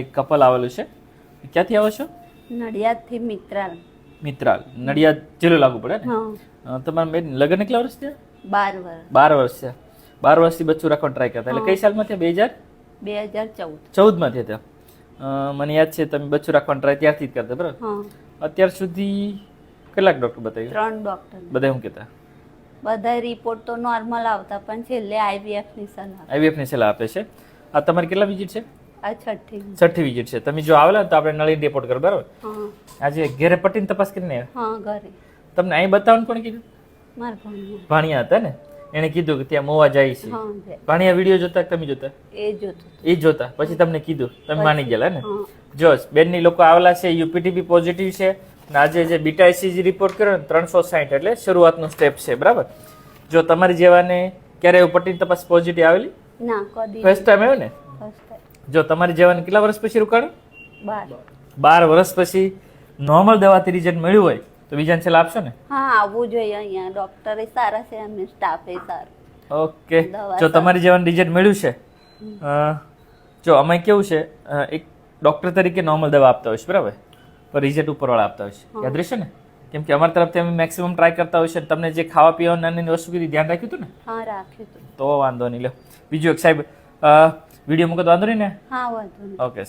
એક કપલ આવેલું છે. ક્યાંથી આવો છો? નડિયાદથી મિત્રાલ. મિત્રાલ, નડિયાદ જિલ્લો લાગુ પડે ને? હા, તમારા બેન લગ્ન કેટલા વર્ષ થયા? 12 વર્ષ. 12 વર્ષ થયા. 12 વર્ષથી બચ્ચું રાખવાનો ટ્રાય કરતા. એટલે કઈ સાલમાં થયા? 2014. 2014 માં થયા હતા. મને યાદ છે તમે બચ્ચું રાખવાનો ટ્રાય ત્યારથી જ કરતા, બરાબર? હા, અત્યાર સુધી કેટલાક ડોક્ટર બતાવ્યું? 3 ડોક્ટર. બધા શું કહેતા? બધા રિપોર્ટ તો નોર્મલ આવતા, પણ છેલ્લે IVF ની સલાહ. IVF ની સલાહ આપે છે. આ તમારી કેટલા વિઝિટ છે? આ છઠ્ઠી. છઠ્ઠી વિઝિટ છે. તમે જો આવેલા તો આપણે નળીને રિપોર્ટ કરો, બરાબર? હા. આજે ઘેરે પટ્ટીની તપાસ કરીને આવ્યા? હા, ઘરે. તમને અહીં બતાવવાનું કોણે કીધું? મારા ભાણિયા. ભાણિયા હતા ને, એને કીધું કે ત્યાં મોવા જાય છે. હા, જાય. ભાણિયા વિડીયો જોતા કે તમે જોતા? એ જોતો. એ જ જોતા, પછી તમને કીધું, તમે માની ગયેલા ને? હા. જો બેનની લોકો આવેલા છે, UPTB પોઝિટિવ છે, અને આજે જે બીટા ICG રિપોર્ટ કર્યો ને 360, એટલે શરૂઆતનું સ્ટેપ છે, બરાબર? જો તમારી જેવાને ક્યારે એવું પટ્ટીની તપાસ પોઝિટિવ આવેલી? ના, કદી. ફર્સ્ટ ટાઈમ આવ્યો ને? First time. જો તમારી જેવાને કેટલા વર્ષ પછી રોકાણું? 12. 12 વર્ષ પછી નોર્મલ દવાથી રિઝલ્ટ મળ્યું હોય તો બીજાને સલાહ આપશો ને? હા, આવવું જોઈએ અહીંયા. ડોક્ટરે સારા છે અને સ્ટાફે સારો. ઓકે. દવા જો તમારી જેવાનું રિઝલ્ટ મળ્યું છે, જો અમે કેવું છે, એક ડોક્ટર તરીકે નોર્મલ દવા આપતા હોય છે, બરાબર? પણ રિઝલ્ટ ઉપરવાળા આપતા હોય છે, યાદ રહેશે ને? કેમ કે અમારી તરફથી અમે મેક્સિમમ ટ્રાય કરતા હોય છે. તમને જે ખાવા પીવાની નાની વસ્તુ કીધી ધ્યાન રાખ્યું હતું ને? હા, રાખ્યું હતું. તો વાંધો નહીં. લો બીજું એક સાહેબ, વિડીયો મૂકો તો વાંધો નહીં ને? હા, વાંધો નહીં. ઓકે.